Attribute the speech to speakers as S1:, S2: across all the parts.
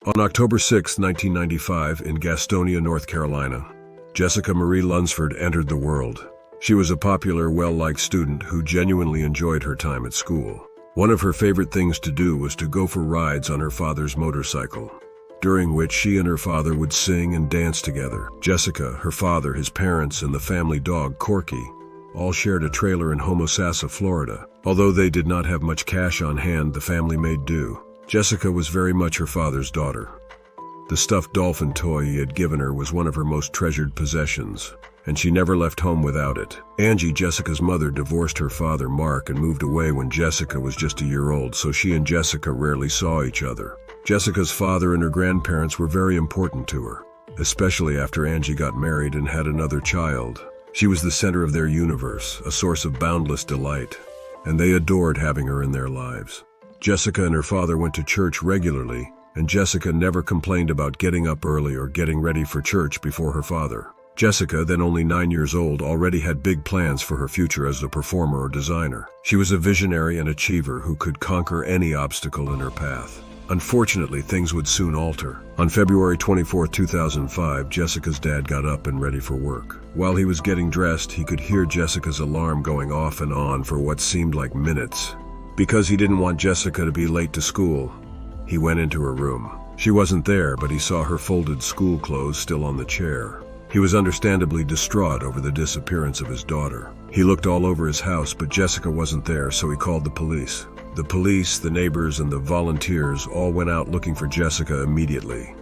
S1: On October 6, 1995, in Gastonia, North Carolina, Jessica Marie Lunsford entered the world. She was a popular, well-liked student who genuinely enjoyed her time at school. One of her favorite things to do was to go for rides on her father's motorcycle, during which she and her father would sing and dance together. Jessica, her father, his parents, and the family dog, Corky, all shared a trailer in Homosassa, Florida. Although they did not have much cash on hand, the family made do. Jessica was very much her father's daughter. The stuffed dolphin toy he had given her was one of her most treasured possessions, and she never left home without it. Angie, Jessica's mother, divorced her father, Mark, and moved away when Jessica was just a year old, so she and Jessica rarely saw each other. Jessica's father and her grandparents were very important to her, especially after Angie got married and had another child. She was the center of their universe, a source of boundless delight, and they adored having her in their lives. Jessica and her father went to church regularly, and Jessica never complained about getting up early or getting ready for church before her father. Jessica, then only 9 years old, already had big plans for her future as a performer or designer. She was a visionary and achiever who could conquer any obstacle in her path. Unfortunately, things would soon alter. On February 24, 2005, Jessica's dad got up and ready for work. While he was getting dressed, he could hear Jessica's alarm going off and on for what seemed like minutes. Because he didn't want Jessica to be late to school, he went into her room. She wasn't there, but he saw her folded school clothes still on the chair. He was understandably distraught over the disappearance of his daughter. He looked all over his house, but Jessica wasn't there, so he called the police. The police, the neighbors, and the volunteers all went out looking for Jessica immediately,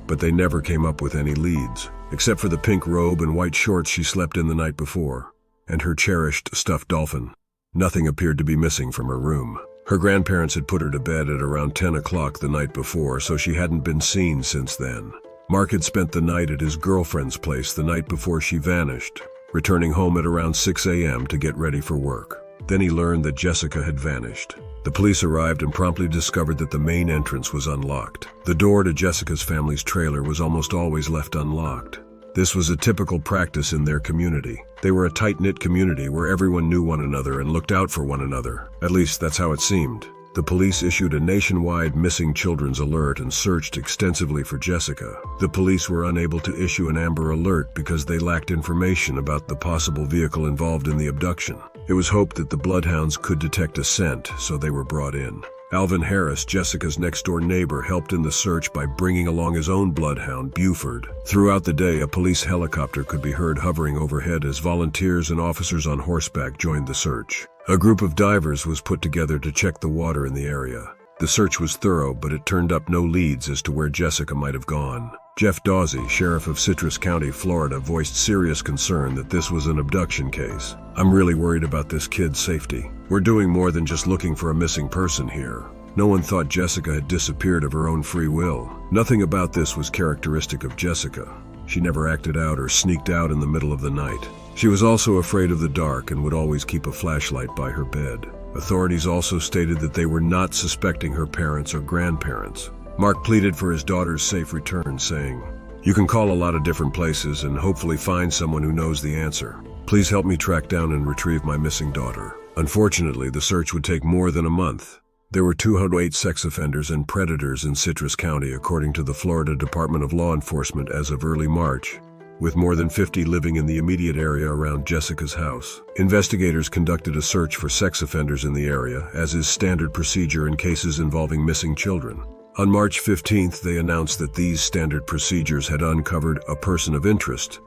S1: but they never came up with any leads, except for the pink robe and white shorts she slept in the night before, and her cherished stuffed dolphin. Nothing appeared to be missing from her room. Her grandparents had put her to bed at around 10 o'clock the night before, so she hadn't been seen since then. Mark had spent the night at his girlfriend's place the night before she vanished, returning home at around 6 a.m. to get ready for work. Then he learned that Jessica had vanished. The police arrived and promptly discovered that the main entrance was unlocked. The door to Jessica's family's trailer was almost always left unlocked. This was a typical practice in their community. They were a tight-knit community where everyone knew one another and looked out for one another. At least that's how it seemed. The police issued a nationwide missing children's alert and searched extensively for Jessica. The police were unable to issue an Amber Alert because they lacked information about the possible vehicle involved in the abduction. It was hoped that the bloodhounds could detect a scent, so they were brought in. Alvin Harris, Jessica's next-door neighbor, helped in the search by bringing along his own bloodhound, Buford. Throughout the day, a police helicopter could be heard hovering overhead as volunteers and officers on horseback joined the search. A group of divers was put together to check the water in the area. The search was thorough, but it turned up no leads as to where Jessica might have gone. Jeff Dawsey, sheriff of Citrus County, Florida, voiced serious concern that this was an abduction case. "I'm really worried about this kid's safety. We're doing more than just looking for a missing person here. No one thought Jessica had disappeared of her own free will. Nothing about this was characteristic of Jessica. She never acted out or sneaked out in the middle of the night. She was also afraid of the dark and would always keep a flashlight by her bed." Authorities also stated that they were not suspecting her parents or grandparents. Mark pleaded for his daughter's safe return, saying, "You can call a lot of different places and hopefully find someone who knows the answer. Please help me track down and retrieve my missing daughter." Unfortunately, the search would take more than a month. There were 208 sex offenders and predators in Citrus County, according to the Florida Department of Law Enforcement as of early March, with more than 50 living in the immediate area around Jessica's house. Investigators conducted a search for sex offenders in the area, as is standard procedure in cases involving missing children. On March 15th, they announced that these standard procedures had uncovered a person of interest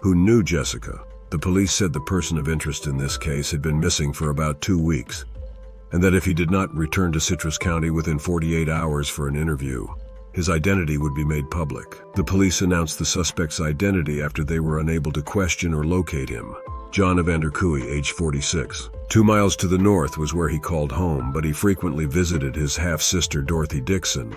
S1: who knew Jessica. The police said the person of interest in this case had been missing for about 2 weeks, and that if he did not return to Citrus County within 48 hours for an interview, his identity would be made public. The police announced the suspect's identity after they were unable to question or locate him. John Evander Couey, age 46. 2 miles to the north was where he called home, but he frequently visited his half-sister Dorothy Dixon,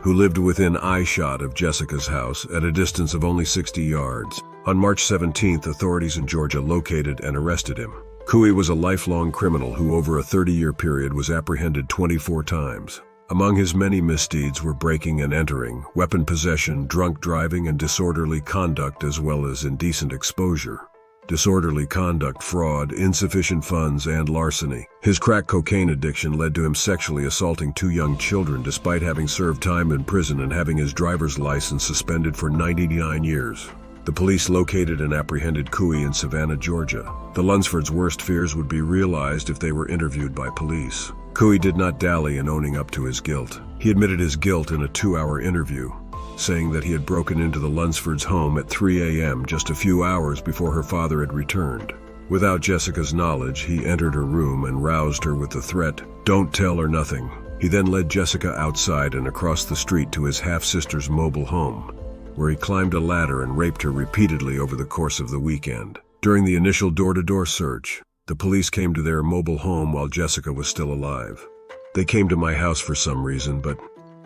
S1: who lived within eyeshot of Jessica's house at a distance of only 60 yards. On March 17th, authorities in Georgia located and arrested him. Couey was a lifelong criminal who over a 30-year period was apprehended 24 times. Among his many misdeeds were breaking and entering, weapon possession, drunk driving, and disorderly conduct, as well as indecent exposure. disorderly conduct, fraud, insufficient funds, and larceny. His crack cocaine addiction led to him sexually assaulting 2 young children despite having served time in prison and having his driver's license suspended for 99 years. The police located and apprehended Couey in Savannah, Georgia. The Lunsfords' worst fears would be realized if they were interviewed by police. Couey did not dally in owning up to his guilt. He admitted his guilt in a 2-hour interview, saying that he had broken into the Lunsfords' home at 3 a.m. just a few hours before her father had returned. Without Jessica's knowledge, he entered her room and roused her with the threat, "Don't tell her nothing." He then led Jessica outside and across the street to his half-sister's mobile home, where he climbed a ladder and raped her repeatedly over the course of the weekend. During the initial door-to-door search, the police came to their mobile home while Jessica was still alive. "They came to my house for some reason, but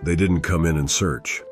S1: they didn't come in and search.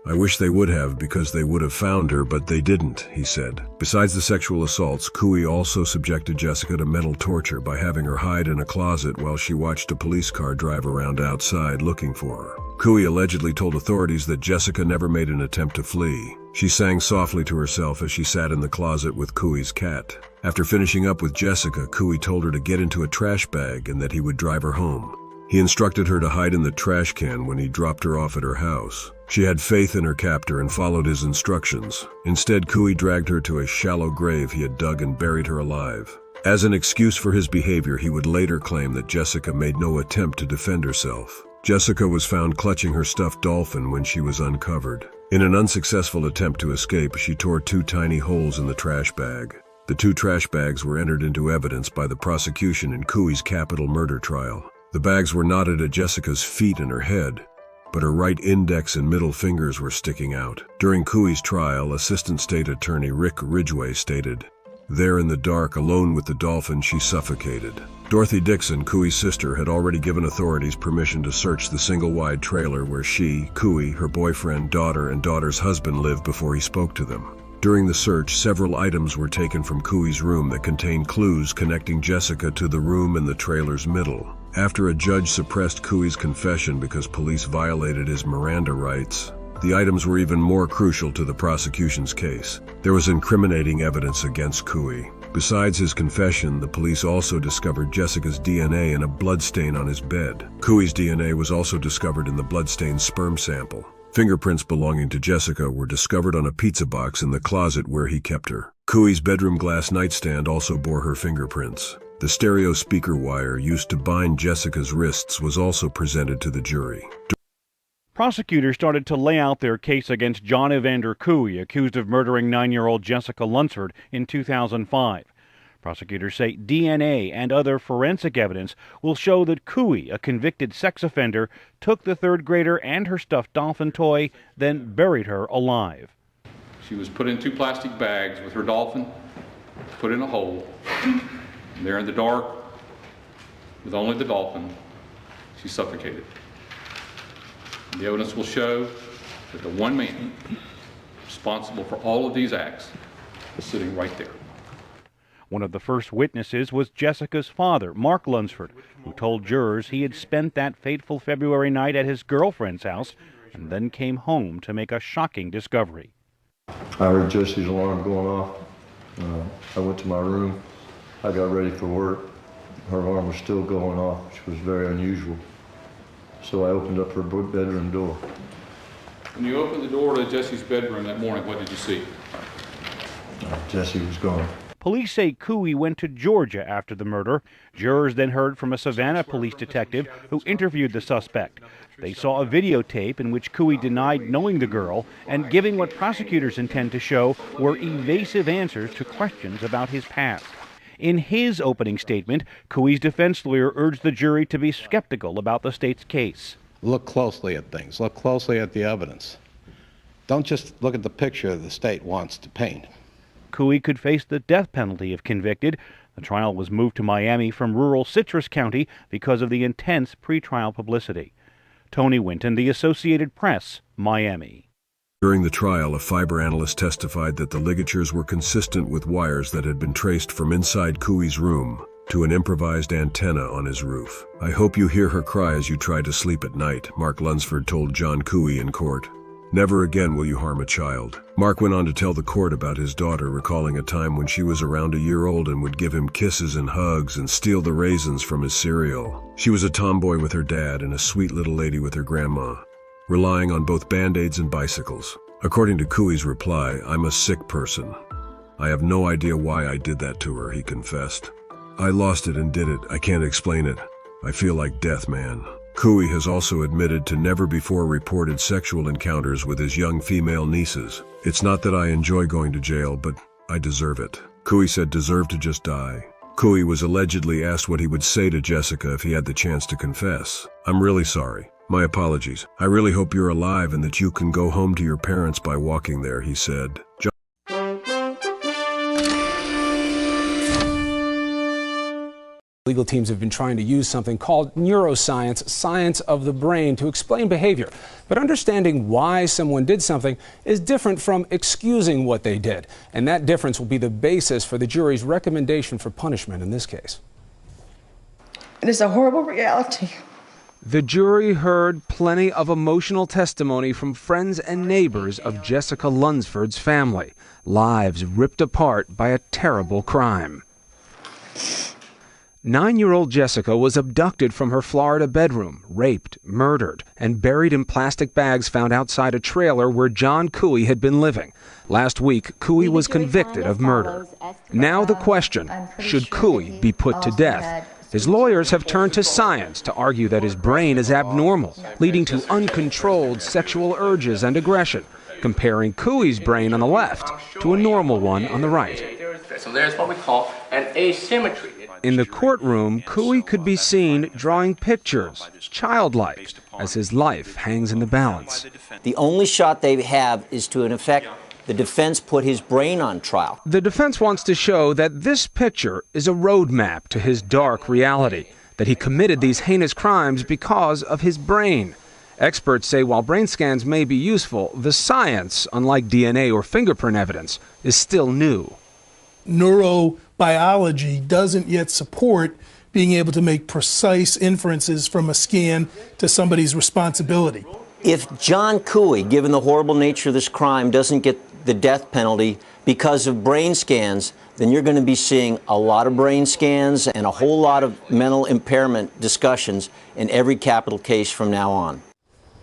S1: I wish they would have, because they would have found her, but they didn't," he said. Besides the sexual assaults, Couey also subjected Jessica to mental torture by having her hide in a closet while she watched a police car drive around outside looking for her. Couey allegedly told authorities that Jessica never made an attempt to flee. She sang softly to herself as she sat in the closet with Couey's cat. After finishing up with Jessica, Couey told her to get into a trash bag and that he would drive her home. He instructed her to hide in the trash can when he dropped her off at her house. She had faith in her captor and followed his instructions. Instead, Couey dragged her to a shallow grave he had dug and buried her alive. As an excuse for his behavior, he would later claim that Jessica made no attempt to defend herself. Jessica was found clutching her stuffed dolphin when she was uncovered. In an unsuccessful attempt to escape, she tore 2 tiny holes in the trash bag. The 2 trash bags were entered into evidence by the prosecution in Couey's capital murder trial. The bags were knotted at Jessica's feet and her head, but her right index and middle fingers were sticking out. During Couey's trial, Assistant State Attorney Rick Ridgway stated, "There in the dark, alone with the dolphin, she suffocated." Dorothy Dixon, Couey's sister, had already given authorities permission to search the single-wide trailer where she, Couey, her boyfriend, daughter, and daughter's husband lived before he spoke to them. During the search, several items were taken from Couey's room that contained clues connecting Jessica to the room in the trailer's middle. After a judge suppressed Couey's confession because police violated his Miranda rights, the items were even more crucial to the prosecution's case. There was incriminating evidence against Couey. Besides his confession, the police also discovered Jessica's DNA in a bloodstain on his bed. Couey's DNA was also discovered in the bloodstained sperm sample. Fingerprints belonging to Jessica were discovered on a pizza box in the closet where he kept her. Couey's bedroom glass nightstand also bore her fingerprints. The stereo speaker wire used to bind Jessica's wrists was also presented to the jury.
S2: Prosecutors started to lay out their case against John Evander Couey, accused of murdering 9-year-old Jessica Lunsford in 2005. Prosecutors say DNA and other forensic evidence will show that Couey, a convicted sex offender, took the 3rd grader and her stuffed dolphin toy, then buried her alive.
S3: She was put in 2 plastic bags with her dolphin, put in a hole. There in the dark, with only the dolphin, she suffocated. The evidence will show that the one man responsible for all of these acts is sitting right there.
S2: One of the first witnesses was Jessica's father, Mark Lunsford, who told jurors he had spent that fateful February night at his girlfriend's house and then came home to make a shocking discovery.
S4: I heard Jesse's alarm going off. I went to my room. I got ready for work. Her alarm was still going off, which was very unusual. So I opened up her bedroom door.
S3: When you opened the door to Jesse's bedroom that morning, what did you see?
S4: Jesse was gone.
S2: Police say Couey went to Georgia after the murder. Jurors then heard from a Savannah police detective who interviewed the suspect. They saw a videotape in which Couey denied knowing the girl and giving what prosecutors intend to show were evasive answers to questions about his past. In his opening statement, Couey's defense lawyer urged the jury to be skeptical about the state's case.
S5: Look closely at things. Look closely at the evidence. Don't just look at the picture the state wants to paint.
S2: Couey could face the death penalty if convicted. The trial was moved to Miami from rural Citrus County because of the intense pretrial publicity. Tony Winton, The Associated Press, Miami.
S1: During the trial, a fiber analyst testified that the ligatures were consistent with wires that had been traced from inside Couey's room to an improvised antenna on his roof. "I hope you hear her cry as you try to sleep at night," Mark Lunsford told John Couey in court. Never again will you harm a child. Mark went on to tell the court about his daughter, recalling a time when she was around a year old and would give him kisses and hugs and steal the raisins from his cereal. She was a tomboy with her dad and a sweet little lady with her grandma, relying on both Band-Aids and bicycles. According to Couey's reply, "I'm a sick person. I have no idea why I did that to her," he confessed. "I lost it and did it. I can't explain it. I feel like death, man." Couey has also admitted to never before reported sexual encounters with his young female nieces. "It's not that I enjoy going to jail, but I deserve it." Couey said deserve to just die. Couey was allegedly asked what he would say to Jessica if he had the chance to confess. "I'm really sorry. My apologies. I really hope you're alive and that you can go home to your parents by walking there," he said.
S6: Legal teams have been trying to use something called neuroscience, science of the brain, to explain behavior. But understanding why someone did something is different from excusing what they did. And that difference will be the basis for the jury's recommendation for punishment in this case.
S7: It is a horrible reality.
S6: The jury heard plenty of emotional testimony from friends and neighbors of Jessica Lunsford's family. Lives ripped apart by a terrible crime. 9-year-old Jessica was abducted from her Florida bedroom, raped, murdered, and buried in plastic bags found outside a trailer where John Couey had been living. Last week, Couey was convicted of murder. Now the question, should Couey be put to death? His lawyers have turned to science to argue that his brain is abnormal, leading to uncontrolled sexual urges and aggression, comparing Couey's brain on the left to a normal one on the right.
S8: So there's what we call an asymmetry.
S6: In the courtroom, Couey could be seen drawing pictures, childlike, as his life hangs in the balance.
S9: The only shot they have is to, in effect, the defense put his brain on trial.
S6: The defense wants to show that this picture is a roadmap to his dark reality, that he committed these heinous crimes because of his brain. Experts say while brain scans may be useful, the science, unlike DNA or fingerprint evidence, is still new.
S10: Neurobiology doesn't yet support being able to make precise inferences from a scan to somebody's responsibility.
S9: If John Couey, given the horrible nature of this crime, doesn't get the death penalty because of brain scans, then you're going to be seeing a lot of brain scans and a whole lot of mental impairment discussions in every capital case from now on.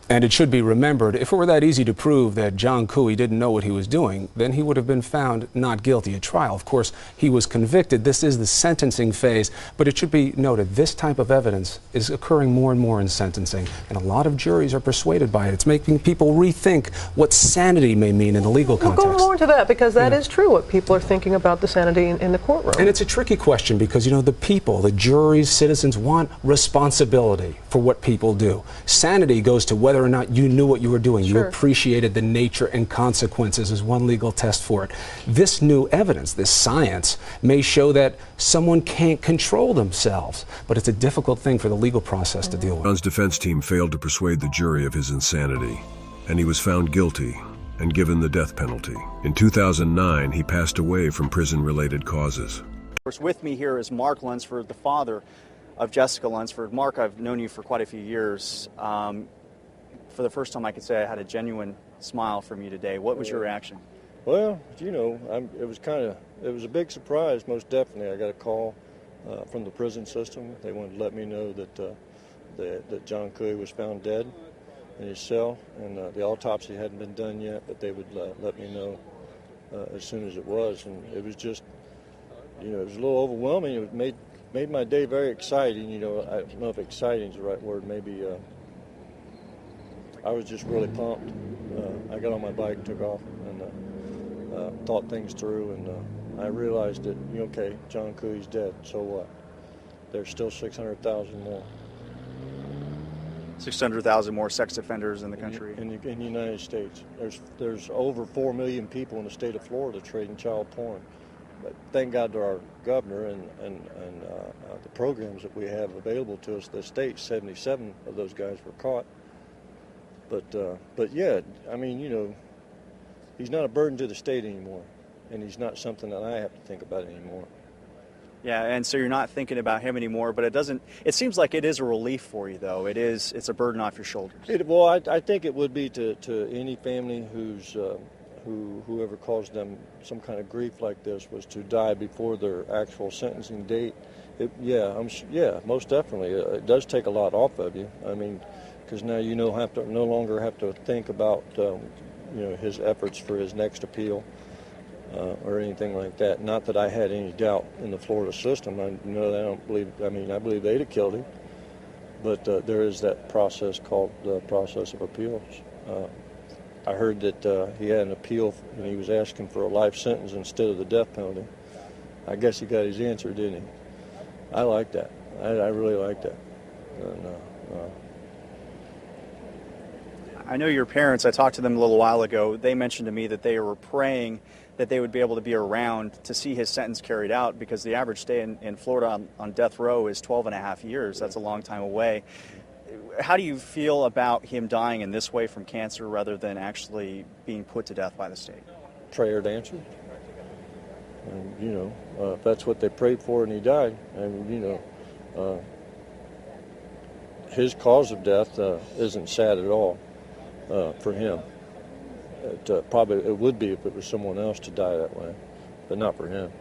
S6: And it should be remembered, if it were that easy to prove that John Couey didn't know what he was doing, then he would have been found not guilty at trial. Of course, he was convicted. This is the sentencing phase. But it should be noted, this type of evidence is occurring more and more in sentencing. And a lot of juries are persuaded by it. It's making people rethink what sanity may mean in the legal context.
S11: We'll go more into that, because that is true, what people are thinking about the sanity in the courtroom.
S6: And it's a tricky question because, you know, the people, the juries, citizens want responsibility for what people do. Sanity goes to whether or not you knew what you were doing.
S11: Sure.
S6: You appreciated the nature and consequences as one legal test for it. This new evidence, this science, may show that someone can't control themselves, but it's a difficult thing for the legal process to deal with.
S1: John's defense team failed to persuade the jury of his insanity, and he was found guilty and given the death penalty. In 2009, he passed away from prison-related causes.
S12: Of course, with me here is Mark Lunsford, the father of Jessica Lunsford. Mark, I've known you for quite a few years. For the first time, I could say I had a genuine smile from you today. What was your reaction?
S4: Well, you know, it was a big surprise, most definitely. I got a call from the prison system. They wanted to let me know that John Couey was found dead in his cell, and the autopsy hadn't been done yet, but they would let me know as soon as it was. And it was just, you know, it was a little overwhelming. It made my day very exciting. You know, I don't know if exciting is the right word. Maybe I was just really pumped. I got on my bike, took off, and thought things through, and I realized that, okay, John Couey's dead, so what? There's still 600,000 more.
S12: 600,000 more sex offenders in the country.
S4: In the United States. There's over 4 million people in the state of Florida trading child porn. But thank God to our governor and the programs that we have available to us. The state, 77 of those guys were caught. But yeah, I mean, you know, he's not a burden to the state anymore, and he's not something that I have to think about anymore.
S12: Yeah, and so you're not thinking about him anymore, but it seems like it is a relief for you, though. It's a burden off your shoulders.
S4: Well, I think it would be to any family whoever caused them some kind of grief like this was to die before their actual sentencing date. Most definitely. It does take a lot off of you. I mean, because now you no longer have to think about his efforts for his next appeal. Or anything like that. Not that I had any doubt in the Florida system. I believe they'd have killed him. But there is that process called the process of appeals. I heard that he had an appeal and he was asking for a life sentence instead of the death penalty. I guess he got his answer, didn't he? I like that. I really like that.
S12: I know your parents, I talked to them a little while ago. They mentioned to me that they were praying that they would be able to be around to see his sentence carried out, because the average stay in Florida on death row is 12 and a half years. That's a long time away. How do you feel about him dying in this way from cancer rather than actually being put to death by the state?
S4: Prayer answered. And, if that's what they prayed for and he died, his cause of death isn't sad at all for him. It would be if it was someone else to die that way, but not for him.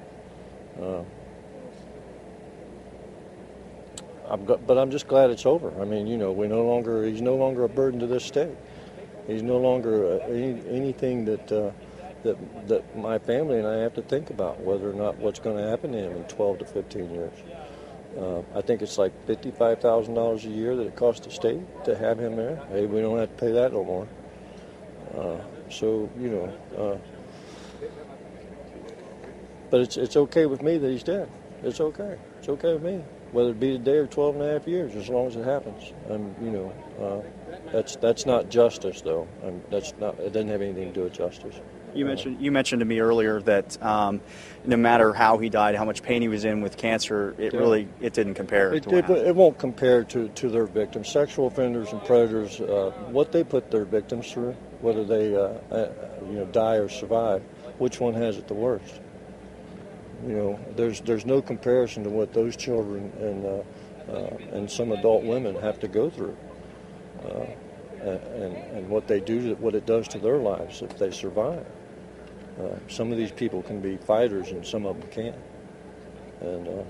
S4: But I'm just glad it's over. I mean, he's no longer a burden to this state. He's no longer anything that my family and I have to think about, whether or not what's going to happen to him in 12 to 15 years. I think it's like $55,000 a year that it costs the state to have him there. Hey, we don't have to pay that no more. But it's okay with me that he's dead. It's okay. It's okay with me, whether it be today or 12 and a half years, as long as it happens. That's not justice, though. It doesn't have anything to do with justice.
S12: You mentioned to me earlier that no matter how he died, how much pain he was in with cancer, it didn't compare.
S4: It won't compare to their victims. Sexual offenders and predators, what they put their victims through, whether they die or survive, which one has it the worst? There's no comparison to what those children and some adult women have to go through, and what it does to their lives if they survive. Some of these people can be fighters and some of them can't. And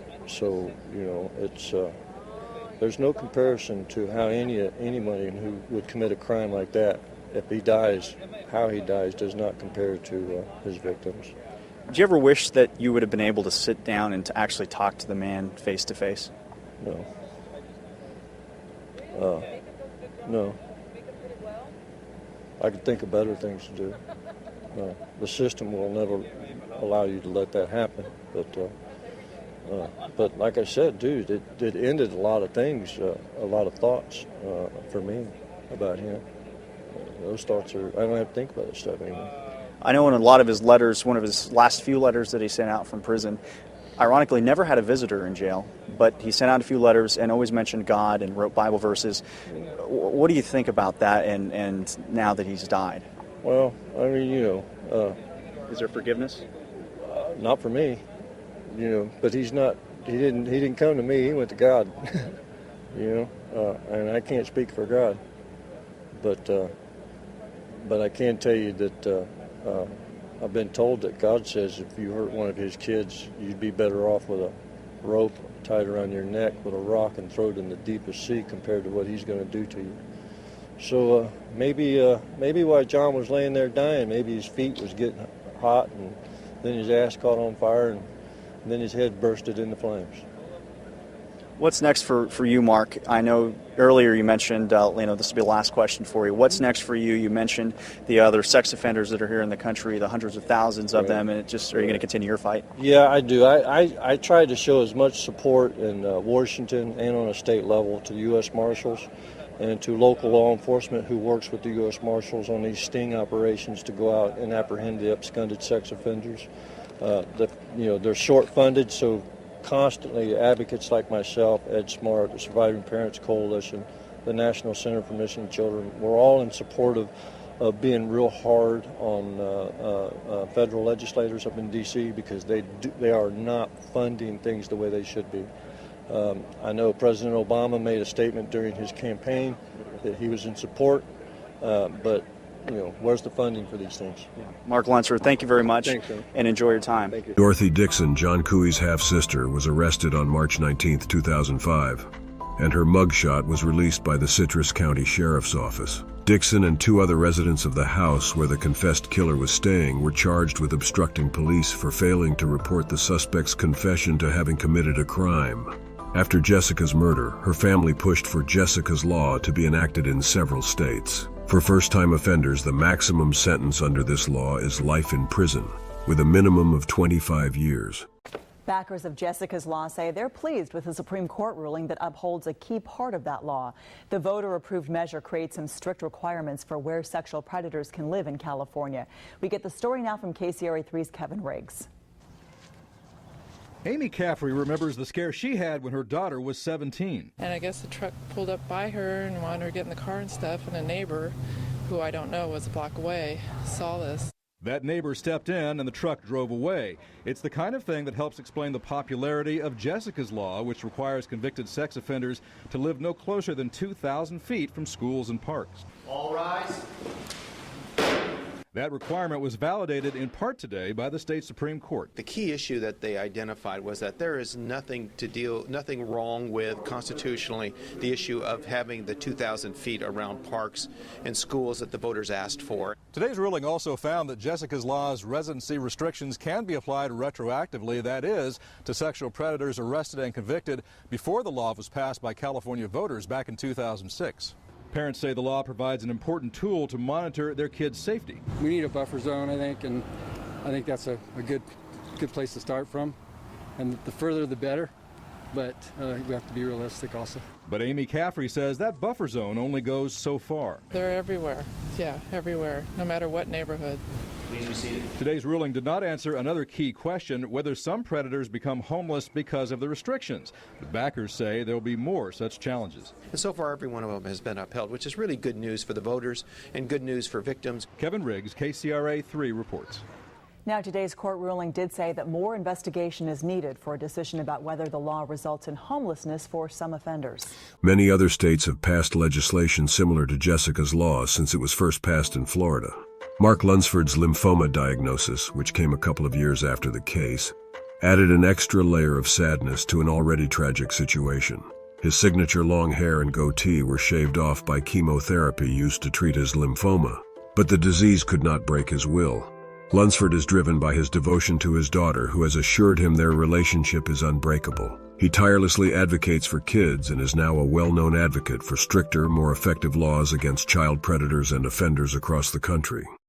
S4: there's no comparison to how anybody who would commit a crime like that, if he dies, how he dies does not compare to his victims.
S12: Did you ever wish that you would have been able to sit down and to actually talk to the man face to face?
S4: No. No. I could think of better things to do. The system will never allow you to let that happen. But like I said, dude, it ended a lot of things, a lot of thoughts for me about him. Those thoughts I don't have to think about this stuff anymore.
S12: I know in a lot of his letters, one of his last few letters that he sent out from prison, ironically never had a visitor in jail, but he sent out a few letters and always mentioned God and wrote Bible verses. What do you think about that and now that he's died?
S4: Well, I mean,
S12: is there forgiveness?
S4: Not for me, but he's not, he didn't come to me, he went to God, and I can't speak for God, but I can tell you that I've been told that God says if you hurt one of his kids, you'd be better off with a rope tied around your neck with a rock and throw it in the deepest sea compared to what he's going to do to you. So maybe while John was laying there dying, maybe his feet was getting hot and then his ass caught on fire and then his head bursted into flames.
S12: What's next for you, Mark? I know earlier you mentioned, this will be the last question for you. What's next for you? You mentioned the other sex offenders that are here in the country, the hundreds of thousands of them, and are you going to continue your fight?
S4: Yeah, I do. I try to show as much support in Washington and on a state level to the U.S. Marshals and to local law enforcement who works with the U.S. Marshals on these sting operations to go out and apprehend the absconded sex offenders. They're short-funded, so constantly advocates like myself, Ed Smart, the Surviving Parents Coalition, the National Center for Missing Children, we're all in support of being real hard on federal legislators up in D.C. because they are not funding things the way they should be. I know President Obama made a statement during his campaign that he was in support, but where's the funding for these things?
S12: Yeah. Mark Lunsford, thank you very much.
S4: Thanks, sir.
S12: And enjoy your time.
S4: Thank you.
S1: Dorothy Dixon, John Couey's half-sister, was arrested on March 19, 2005, and her mugshot was released by the Citrus County Sheriff's Office. Dixon and 2 other residents of the house where the confessed killer was staying were charged with obstructing police for failing to report the suspect's confession to having committed a crime. After Jessica's murder, her family pushed for Jessica's Law to be enacted in several states. For first-time offenders, the maximum sentence under this law is life in prison, with a minimum of 25 years.
S13: Backers of Jessica's Law say they're pleased with the Supreme Court ruling that upholds a key part of that law. The voter-approved measure creates some strict requirements for where sexual predators can live in California. We get the story now from KCRA 3's Kevin Riggs.
S14: Amy Caffrey remembers the scare she had when her daughter was 17.
S15: And I guess the truck pulled up by her and wanted her to get in the car and stuff, and a neighbor, who I don't know was a block away, saw this.
S14: That neighbor stepped in and the truck drove away. It's the kind of thing that helps explain the popularity of Jessica's Law, which requires convicted sex offenders to live no closer than 2,000 feet from schools and parks.
S16: All rise.
S14: That requirement was validated in part today by the state Supreme Court.
S16: The key issue that they identified was that there is nothing wrong with constitutionally the issue of having the 2,000 feet around parks and schools that the voters asked for.
S14: Today's ruling also found that Jessica's Law's residency restrictions can be applied retroactively, that is, to sexual predators arrested and convicted before the law was passed by California voters back in 2006. Parents say the law provides an important tool to monitor their kids' safety.
S17: We need a buffer zone, I think, and I think that's a good place to start from. And the further the better, but we have to be realistic also.
S14: But Amy Caffrey says that buffer zone only goes so far.
S15: They're everywhere. Yeah, everywhere, no matter what neighborhood.
S16: Please be seated.
S14: Today's ruling did not answer another key question, whether some predators become homeless because of the restrictions. The backers say there will be more such challenges.
S16: And so far, every one of them has been upheld, which is really good news for the voters and good news for victims.
S14: Kevin Riggs, KCRA 3 reports.
S13: Now, today's court ruling did say that more investigation is needed for a decision about whether the law results in homelessness for some offenders.
S1: Many other states have passed legislation similar to Jessica's Law since it was first passed in Florida. Mark Lunsford's lymphoma diagnosis, which came a couple of years after the case, added an extra layer of sadness to an already tragic situation. His signature long hair and goatee were shaved off by chemotherapy used to treat his lymphoma, but the disease could not break his will. Lunsford is driven by his devotion to his daughter, who has assured him their relationship is unbreakable. He tirelessly advocates for kids and is now a well-known advocate for stricter, more effective laws against child predators and offenders across the country.